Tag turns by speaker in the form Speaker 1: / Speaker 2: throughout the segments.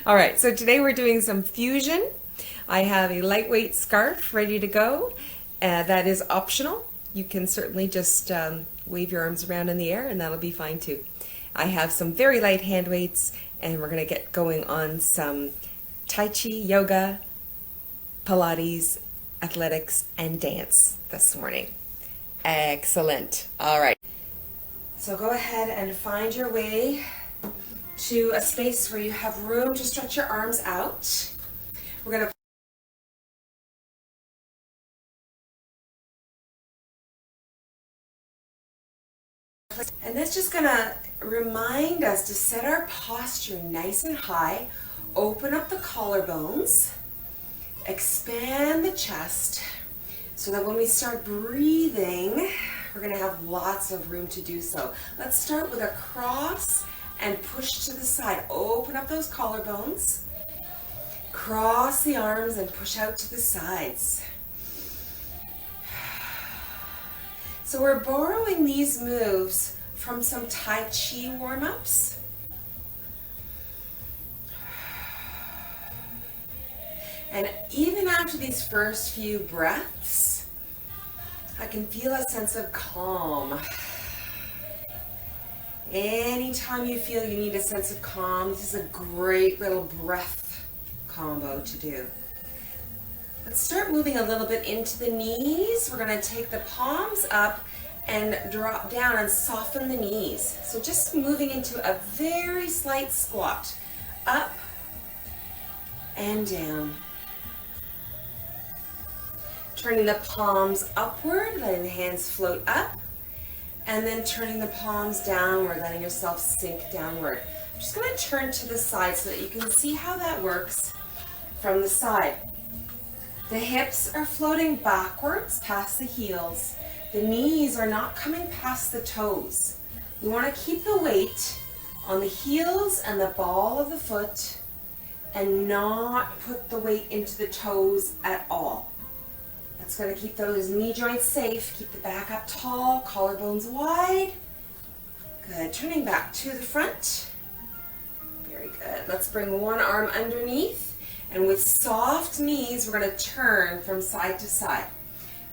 Speaker 1: All right, so today we're doing some fusion. I have a lightweight scarf ready to go. That is optional. You can certainly just wave your arms around in the air and that'll be fine too. I have some very light hand weights and we're going to get going on some Tai Chi, yoga, Pilates, athletics, and dance this morning. Excellent. All right. So go ahead and find your way to a space where you have room to stretch your arms out. We're going to and that's just going to remind us to set our posture nice and high, open up the collarbones, expand the chest so that when we start breathing, we're going to have lots of room to do so. Let's start with a cross and push to the side. Open up those collarbones, cross the arms and push out to the sides. So we're borrowing these moves from some Tai Chi warm-ups. And even after these first few breaths, I can feel a sense of calm. Anytime you feel you need a sense of calm, this is a great little breath combo to do. Let's start moving a little bit into the knees. We're going to take the palms up and drop down and soften the knees. So just moving into a very slight squat. Up and down. Turning the palms upward, letting the hands float up. And then turning the palms downward, letting yourself sink downward. I'm just going to turn to the side so that you can see how that works from the side. The hips are floating backwards past the heels. The knees are not coming past the toes. We want to keep the weight on the heels and the ball of the foot and not put the weight into the toes at all. That's going to keep those knee joints safe, keep the back up tall, collarbones wide. Good, turning back to the front. Very good. Let's bring one arm underneath. And with soft knees, we're going to turn from side to side.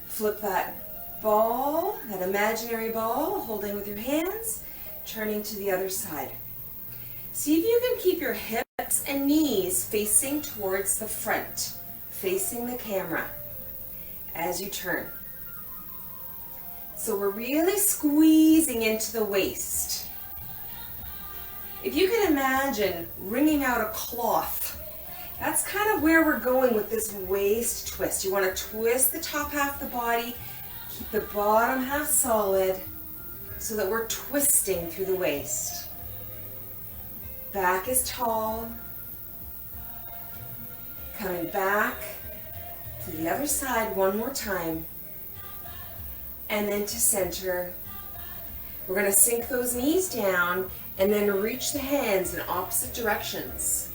Speaker 1: Flip that ball, that imaginary ball, holding with your hands, turning to the other side. See if you can keep your hips and knees facing towards the front, facing the camera as you turn. So we're really squeezing into the waist. If you can imagine wringing out a cloth, that's kind of where we're going with this waist twist. You want to twist the top half of the body, keep the bottom half solid so that we're twisting through the waist. Back is tall. Coming back to the other side one more time. And then to center. We're going to sink those knees down and then reach the hands in opposite directions.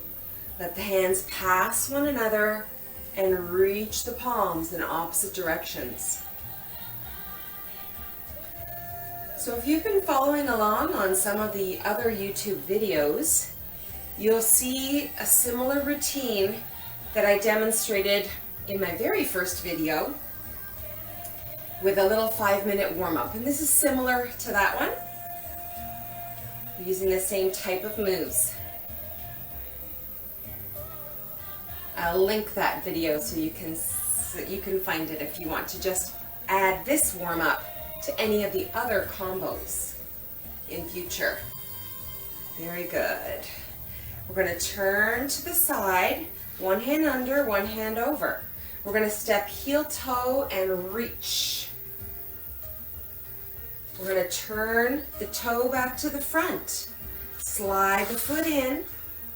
Speaker 1: Let the hands pass one another and reach the palms in opposite directions. So if you've been following along on some of the other YouTube videos, you'll see a similar routine that I demonstrated in my very first video with a little 5-minute warm-up. And this is similar to that one, using the same type of moves. I'll link that video so you can find it if you want to just add this warm-up to any of the other combos in future. Very good. We're going to turn to the side, one hand under, one hand over. We're going to step heel toe and reach. We're going to turn the toe back to the front. Slide the foot in,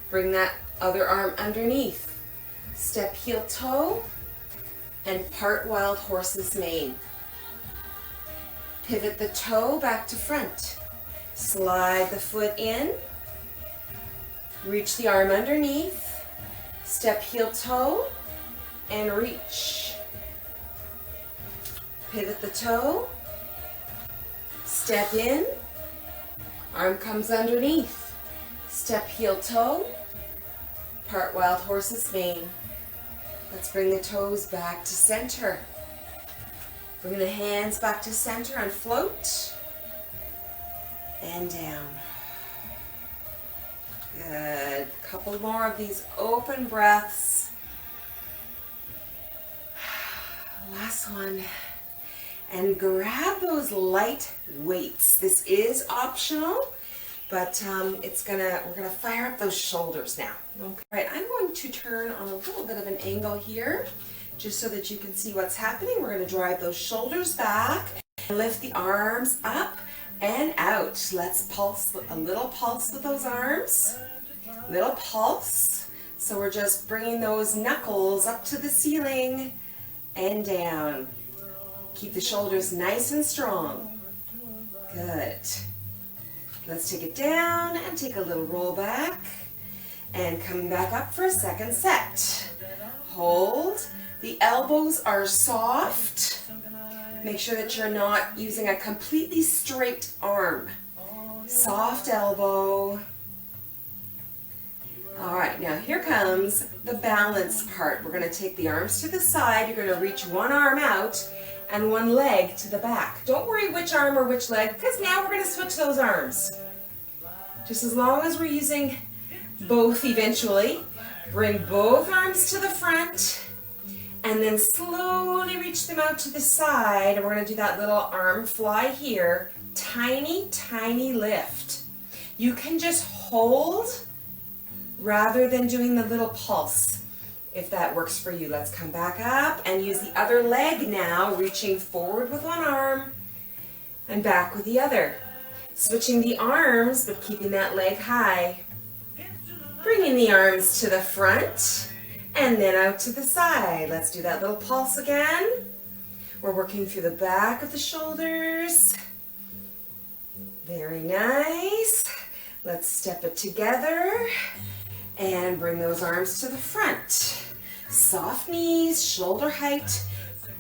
Speaker 1: bring that other arm underneath. Step heel toe and part wild horse's mane. Pivot the toe back to front. Slide the foot in. Reach the arm underneath. Step heel toe and reach. Pivot the toe. Step in. Arm comes underneath. Step heel toe part wild horse's mane. Let's bring the toes back to center. Bring the hands back to center and float. And down. Good. Couple more of these open breaths. Last one. And grab those light weights. This is optional, but we're gonna fire up those shoulders now. Okay. All right, I'm going to turn on a little bit of an angle here, just so that you can see what's happening. We're gonna drive those shoulders back, and lift the arms up and out. Let's pulse, a little pulse with those arms, little pulse. So we're just bringing those knuckles up to the ceiling and down. Keep the shoulders nice and strong. Good. Let's take it down and take a little roll back and come back up for a second set. Hold. The elbows are soft. Make sure that you're not using a completely straight arm. Soft elbow. All right, now here comes the balance part. We're going to take the arms to the side. You're going to reach one arm out and one leg to the back. Don't worry which arm or which leg, because now we're going to switch those arms. Just as long as we're using both eventually. Bring both arms to the front and then slowly reach them out to the side. And we're going to do that little arm fly here. Tiny, tiny lift. You can just hold rather than doing the little pulse, if that works for you. Let's come back up and use the other leg now, reaching forward with one arm and back with the other. Switching the arms, but keeping that leg high. Bringing the arms to the front and then out to the side. Let's do that little pulse again. We're working through the back of the shoulders. Very nice. Let's step it together and bring those arms to the front. Soft knees, shoulder height.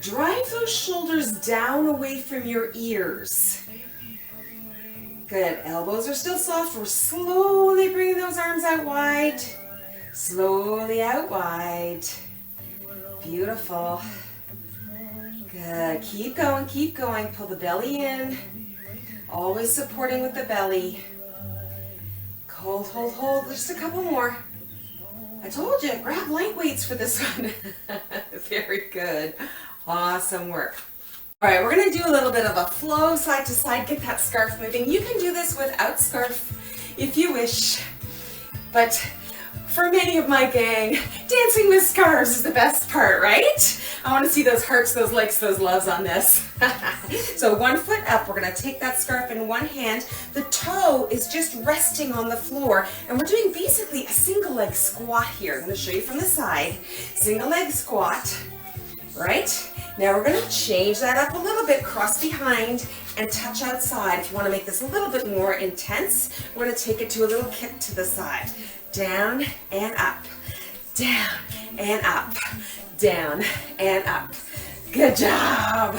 Speaker 1: Drive those shoulders down away from your ears. Good. Elbows are still soft. We're slowly bringing those arms out wide. Slowly out wide. Beautiful. Good. Keep going, keep going. Pull the belly in. Always supporting with the belly. Hold, hold, hold. Just a couple more. I told you, grab light weights for this one. Very good. Awesome work. All right, we're going to do a little bit of a flow side to side. Get that scarf moving. You can do this without scarf if you wish. But for many of my gang, dancing with scarves is the best part, right? I want to see those hearts, those likes, those loves on this. So 1 foot up, we're going to take that scarf in one hand. The toe is just resting on the floor. And we're doing basically a single leg squat here. I'm going to show you from the side. Single leg squat, right? Now we're going to change that up a little bit, cross behind and touch outside. If you want to make this a little bit more intense, we're going to take it to a little kick to the side. Down and up, down and up, down and up. Good job.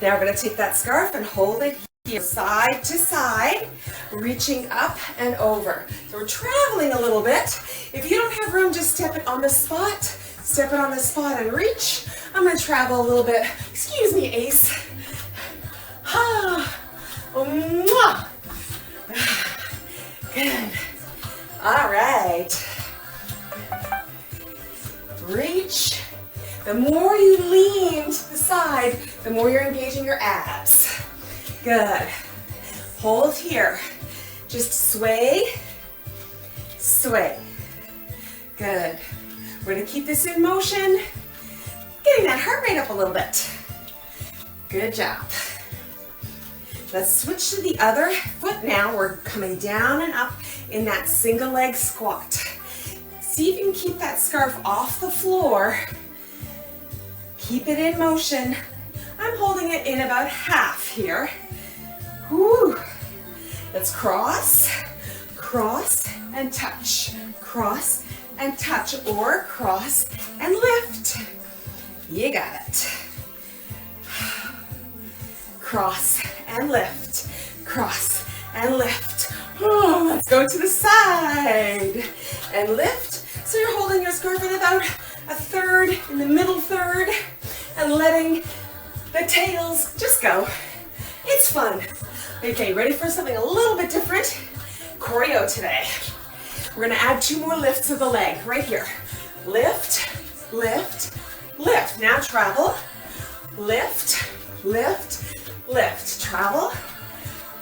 Speaker 1: Now we're going to take that scarf and hold it here, side to side, reaching up and over. So we're traveling a little bit. If you don't have room, just step it on the spot. Step it on the spot and reach. I'm going to travel a little bit. Excuse me, Ace. Ah, mwah. Good. All right. Reach. The more you lean to the side, the more you're engaging your abs. Good. Hold here. Just sway, sway. Good. We're going to keep this in motion, getting that heart rate up a little bit. Good job. Let's switch to the other foot now. We're coming down and up in that single leg squat. See if you can keep that scarf off the floor. Keep it in motion. I'm holding it in about half here. Whew. Let's cross, cross, and touch. Cross and touch, or cross and lift. You got it. Cross and lift. Cross and lift. Oh, let's go to the side and lift. So you're holding your scarf in about a third, in the middle third, and letting the tails just go. It's fun. Okay, ready for something a little bit different? Choreo today. We're gonna add 2 more lifts of the leg right here. Lift, lift, lift. Now travel. Lift, lift, lift. Travel.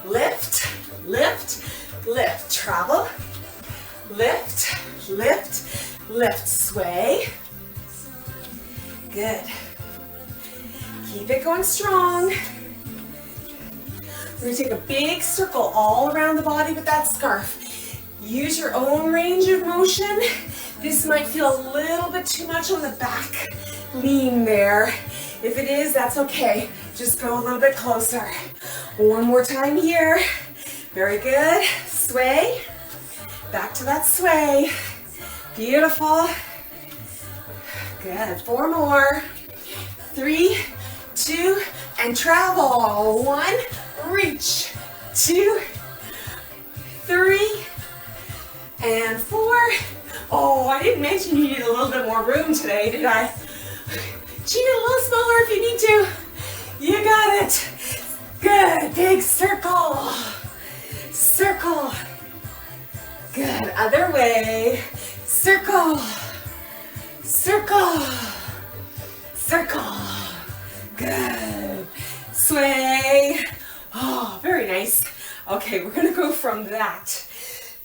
Speaker 1: Lift, lift, lift. Travel. Lift, lift, lift. Sway. Good. Keep it going strong. We're gonna take a big circle all around the body with that scarf. Use your own range of motion. This might feel a little bit too much on the back lean there. If it is, that's okay. Just go a little bit closer. One more time here. Very good. Sway. Back to that sway. Beautiful. Good. 4 more. 3, 2, and travel. 1, reach. 2, 3, and 4. Oh, I didn't mention you need a little bit more room today, did I? Cheat it a little smaller if you need to. You got it. Good. Big circle. Circle. Good. Other way. Circle. Circle. Circle. Good. Sway. Oh, very nice. Okay, we're going to go from that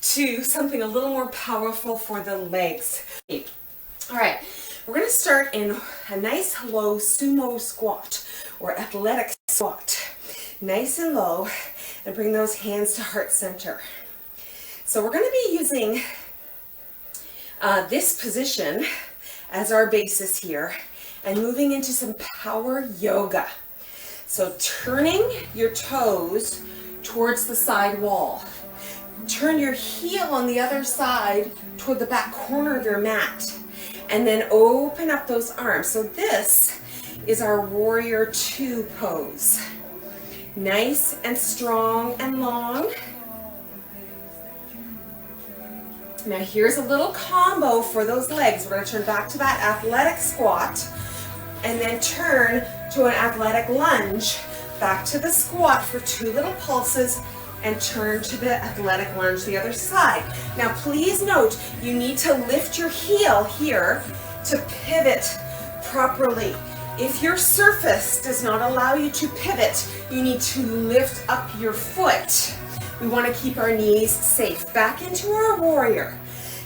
Speaker 1: to something a little more powerful for the legs. All right, we're going to start in a nice low sumo squat or athletic squat. Nice and low, and bring those hands to heart center. So we're going to be using this position as our basis here and moving into some power yoga. So turning your toes towards the side wall. Turn your heel on the other side toward the back corner of your mat. And then open up those arms. So this is our warrior 2 pose. Nice and strong and long. Now here's a little combo for those legs. We're going to turn back to that athletic squat and then turn to an athletic lunge. Back to the squat for 2 little pulses and turn to the athletic lunge the other side. Now please note, you need to lift your heel here to pivot properly. If your surface does not allow you to pivot, you need to lift up your foot. We want to keep our knees safe. Back into our warrior.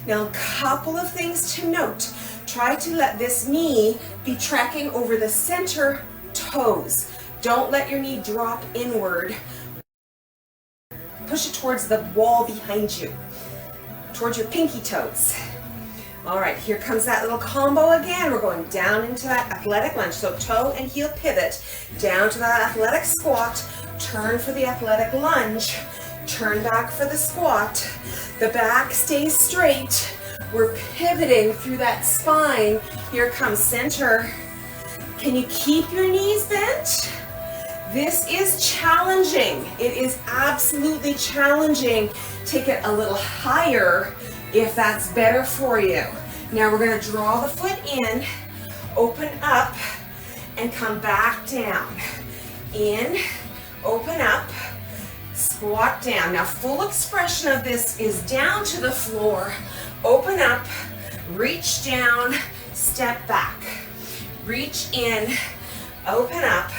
Speaker 1: Now a couple of things to note. Try to let this knee be tracking over the center toes. Don't let your knee drop inward. Push it towards the wall behind you, towards your pinky toes. All right, here comes that little combo again. We're going down into that athletic lunge. So toe and heel pivot, down to that athletic squat, turn for the athletic lunge, turn back for the squat. The back stays straight. We're pivoting through that spine. Here comes center. Can you keep your knees bent? This is challenging. It is absolutely challenging. Take it a little higher if that's better for you. Now we're going to draw the foot in, open up, and come back down. In, open up, squat down. Now full expression of this is down to the floor. Open up, reach down, step back. Reach in, open up,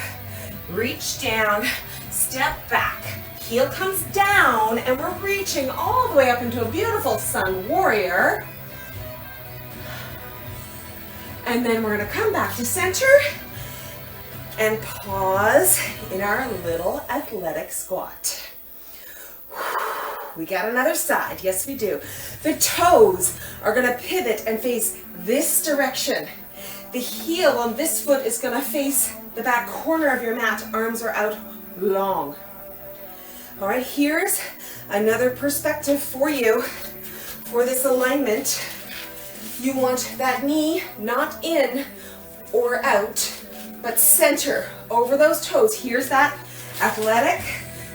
Speaker 1: reach down, step back. Heel comes down and we're reaching all the way up into a beautiful sun warrior. And then we're going to come back to center and pause in our little athletic squat. We got another side. Yes, we do. The toes are going to pivot and face this direction. The heel on this foot is going to face the back corner of your mat. Arms are out long. All right, here's another perspective for you for this alignment. You want that knee not in or out, but center over those toes. Here's that athletic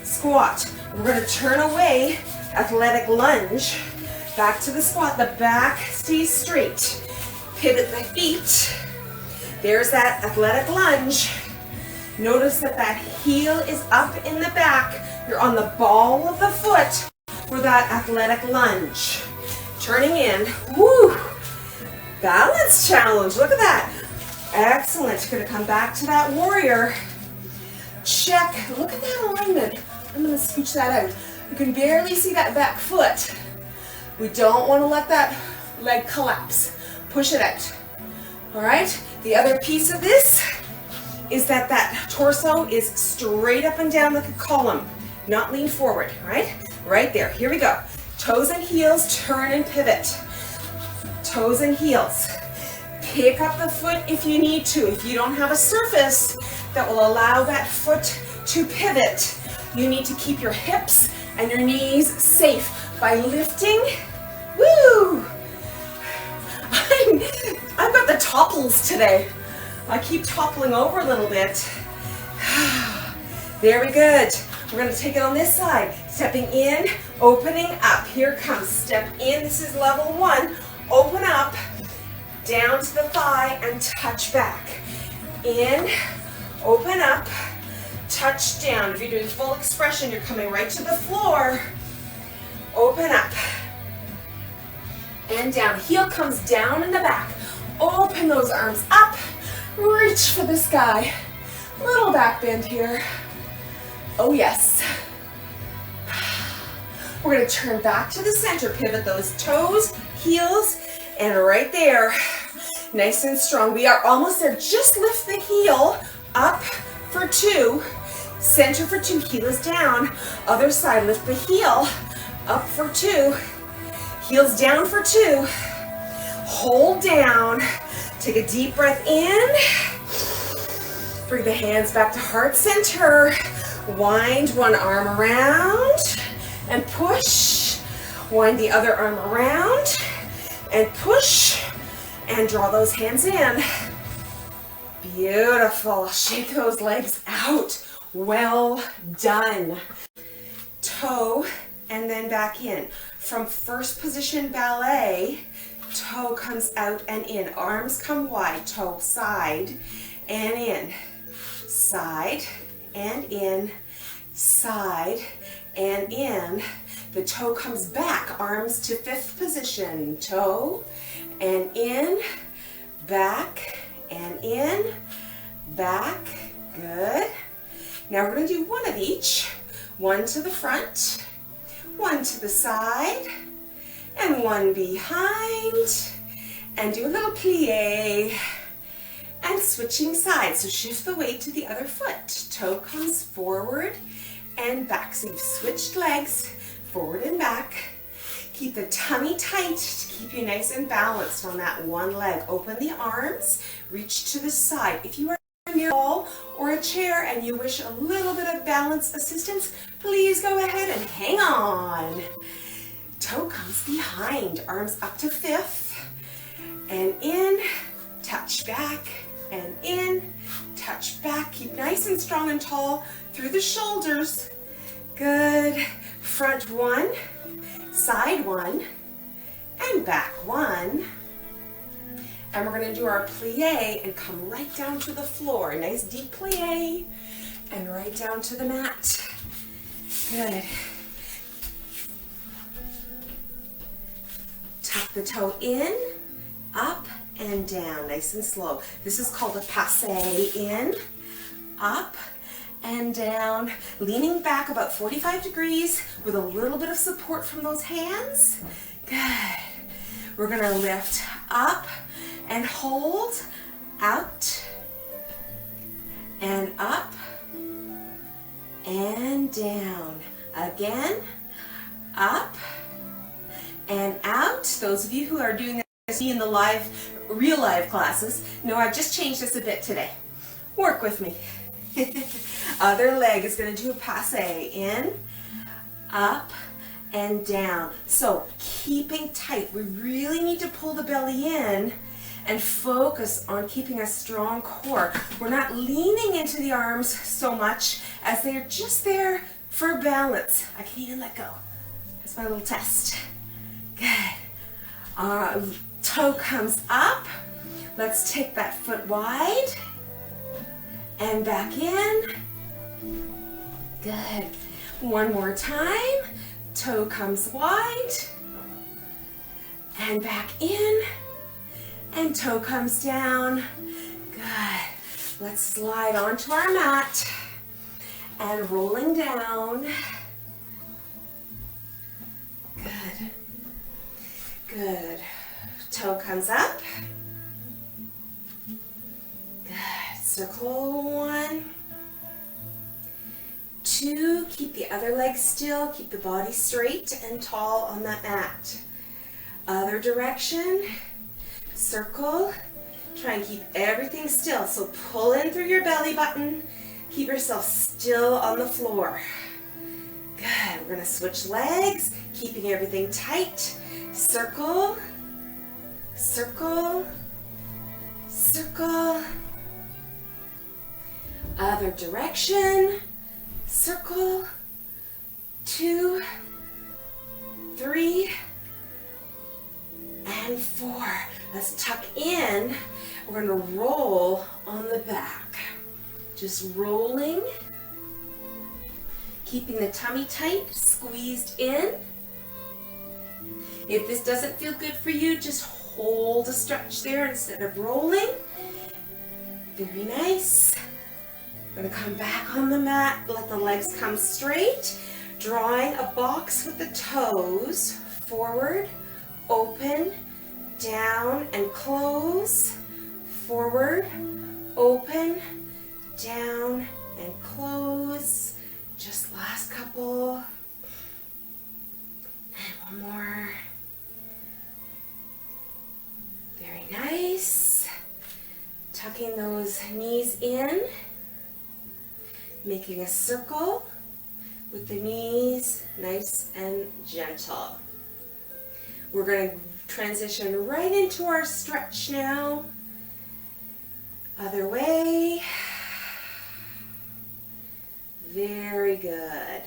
Speaker 1: squat. We're going to turn away, athletic lunge. Back to the squat. The back stays straight. Pivot the feet. There's that athletic lunge. Notice that that heel is up in the back. You're on the ball of the foot for that athletic lunge. Turning in. Woo! Balance challenge. Look at that. Excellent. You're going to come back to that warrior. Check. Look at that alignment. I'm going to scooch that out. You can barely see that back foot. We don't want to let that leg collapse. Push it out. All right? The other piece of this is that that torso is straight up and down like a column, not lean forward, right? Right there. Here we go. Toes and heels, turn and pivot. Toes and heels. Pick up the foot if you need to. If you don't have a surface that will allow that foot to pivot, you need to keep your hips and your knees safe by lifting. Woo! I've got the topples today. I keep toppling over a little bit. Very good. We're going to take it on this side. Stepping in, opening up. Here it comes. Step in. This is level 1. Open up, down to the thigh, and touch back. In, open up, touch down. If you're doing full expression, you're coming right to the floor. Open up and down. Heel comes down in the back. Open those arms up. Reach for the sky. Little back bend here. Oh yes. We're going to turn back to the center. Pivot those toes, heels, and right there. Nice and strong. We are almost there. Just lift the heel up for 2. Center for 2. Heel is down. Other side. Lift the heel up for 2. Heels down for 2. Hold down. Take a deep breath in. Bring the hands back to heart center. Wind one arm around and push. Wind the other arm around and push. And draw those hands in. Beautiful. Shake those legs out. Well done. Toe and then back in. From first position ballet, toe comes out and in. Arms come wide. Toe side and in. Side and in. Side and in. The toe comes back. Arms to 5th position. Toe and in. Back and in. Back. Good. Now we're going to do one of each. One to the front. One to the side, and one behind, and do a little plie, and switching sides. So shift the weight to the other foot. Toe comes forward and back. So you've switched legs, forward and back. Keep the tummy tight to keep you nice and balanced on that one leg. Open the arms, reach to the side. If you are near a wall or a chair and you wish a little bit of balance assistance, please go ahead and hang on. Toe comes behind, arms up to 5th, and in, touch back, and in, touch back. Keep nice and strong and tall through the shoulders. Good. Front 1, side 1, and back 1. And we're going to do our plie and come right down to the floor. Nice deep plie and right down to the mat. Good. Tuck the toe in, up and down, nice and slow. This is called a passe. In, up and down, leaning back about 45 degrees with a little bit of support from those hands. Good. We're going to lift up and hold, out, and up, and down. Again, up, and out. Those of you who are doing this in the real live classes know I've just changed this a bit today. Work with me. Other leg is going to do a passe. In, up, and down. So keeping tight. We really need to pull the belly in and focus on keeping a strong core. We're not leaning into the arms so much as they are just there for balance. I can even let go. That's my little test. Good. Toe comes up. Let's take that foot wide and back in. Good. One more time. Toe comes wide and back in, and toe comes down. Good. Let's slide onto our mat and rolling down. Good. Good. Toe comes up. Good. Circle 1, 2. Keep the other leg still. Keep the body straight and tall on that mat. Other direction. Circle. Try and keep everything still. So pull in through your belly button. Keep yourself still on the floor. Good. We're going to switch legs, keeping everything tight. Circle, circle, circle. Other direction. Circle. 2, 3, and 4. Let's tuck in. We're going to roll on the back. Just rolling. Keeping the tummy tight, squeezed in. If this doesn't feel good for you, just hold a stretch there instead of rolling. Very nice. We're going to come back on the mat, let the legs come straight, drawing a box with the toes, forward, open, down and close, forward, open, down and close. Just last couple. And one more. Very nice. Tucking those knees in, making a circle with the knees nice and gentle. We're going to transition right into our stretch now. Other way. Very good.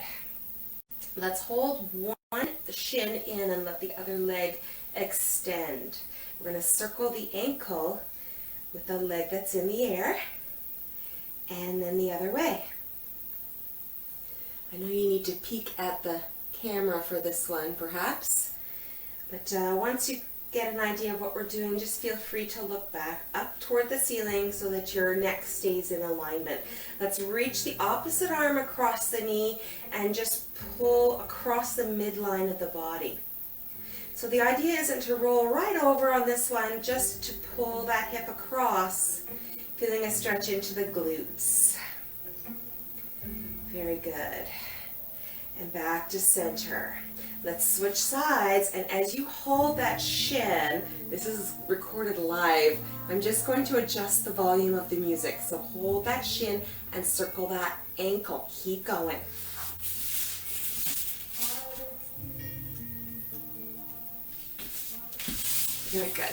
Speaker 1: Let's hold the shin in and let the other leg extend. We're going to circle the ankle with the leg that's in the air, and then the other way. I know you need to peek at the camera for this one, perhaps, but once you get an idea of what we're doing, just feel free to look back up toward the ceiling so that your neck stays in alignment. Let's reach the opposite arm across the knee and just pull across the midline of the body. So the idea isn't to roll right over on this one, just to pull that hip across, feeling a stretch into the glutes. Very good. And back to center. Let's switch sides, and as you hold that shin, this is recorded live, I'm just going to adjust the volume of the music. So hold that shin and circle that ankle. Keep going. Very good.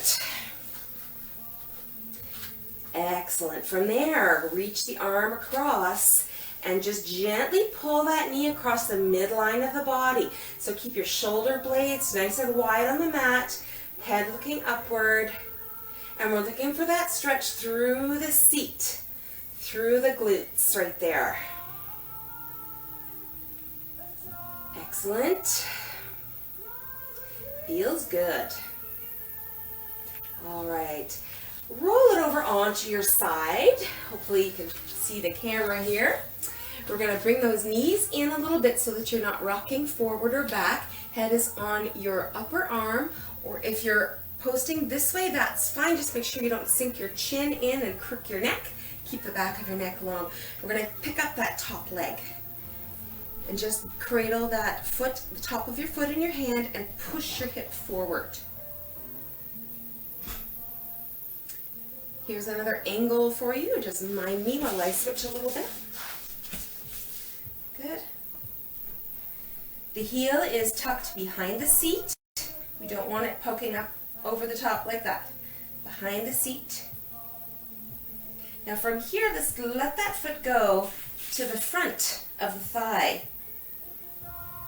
Speaker 1: Excellent. From there, reach the arm across and just gently pull that knee across the midline of the body. So keep your shoulder blades nice and wide on the mat, head looking upward, and we're looking for that stretch through the seat, through the glutes right there. Excellent. Feels good. All right. Roll it over onto your side. Hopefully you can see the camera here. We're going to bring those knees in a little bit so that you're not rocking forward or back. Head is on your upper arm, or if you're posting this way, that's fine. Just make sure you don't sink your chin in and crook your neck. Keep the back of your neck long. We're going to pick up that top leg and just cradle that foot, the top of your foot in your hand, and push your hip forward. Here's another angle for you. Just mind me while I switch a little bit. Good. The heel is tucked behind the seat. We don't want it poking up over the top like that. Behind the seat. Now from here, let's let that foot go to the front of the thigh.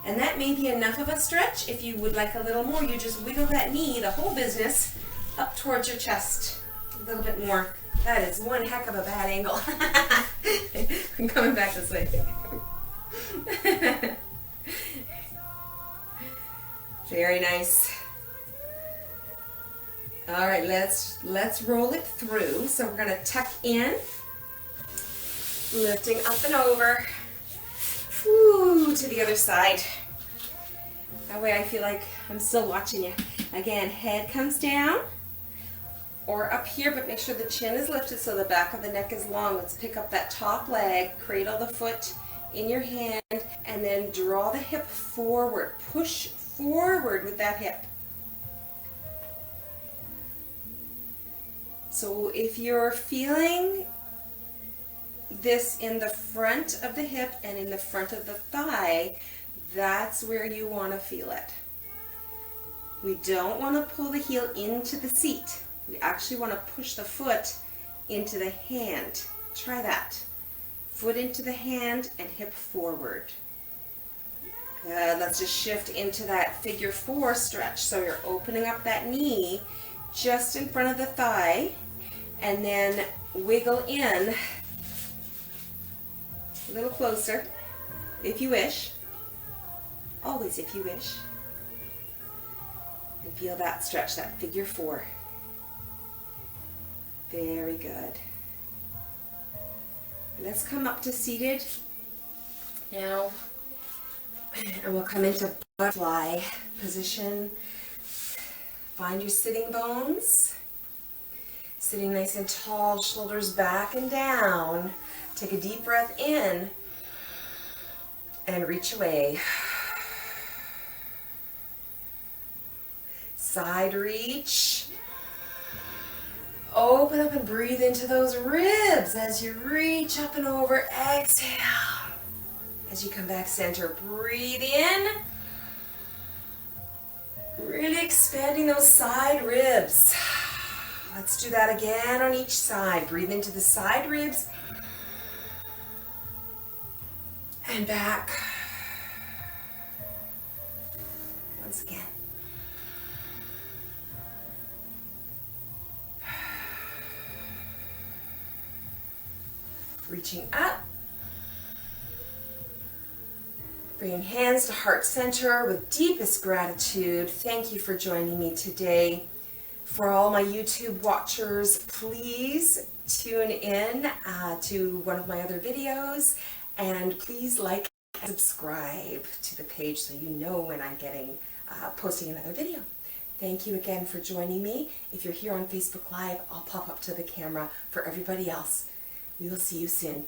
Speaker 1: And that may be enough of a stretch. If you would like a little more, you just wiggle that knee, the whole business, up towards your chest. A little bit more. That is one heck of a bad angle. I'm coming back this way. Very nice. All right, let's roll it through. So we're gonna tuck in, lifting up and over. Woo, to the other side. That way I feel like I'm still watching you. Again, head comes down or up here, but make sure the chin is lifted so the back of the neck is long. Let's pick up that top leg, cradle the foot in your hand, and then draw the hip forward. Push forward with that hip. So if you're feeling this in the front of the hip and in the front of the thigh, that's where you want to feel it. We don't want to pull the heel into the seat. We actually want to push the foot into the hand. Try that. Foot into the hand and hip forward. Good. Let's just shift into that figure 4 stretch. So you're opening up that knee just in front of the thigh, and then wiggle in a little closer, if you wish. Always if you wish. And feel that stretch, that figure 4. Very good. Let's come up to seated now, and we'll come into butterfly position. Find your sitting bones. Sitting nice and tall, shoulders back and down. Take a deep breath in and reach away. Side reach. Open up and breathe into those ribs as you reach up and over. Exhale. As you come back center, breathe in. Really expanding those side ribs. Let's do that again on each side. Breathe into the side ribs. And back. Once again. Reaching up. Bringing hands to heart center with deepest gratitude. Thank you for joining me today. For all my YouTube watchers, please tune in to one of my other videos, and please like and subscribe to the page so you know when I'm posting another video. Thank you again for joining me. If you're here on Facebook Live, I'll pop up to the camera for everybody else. We will see you soon.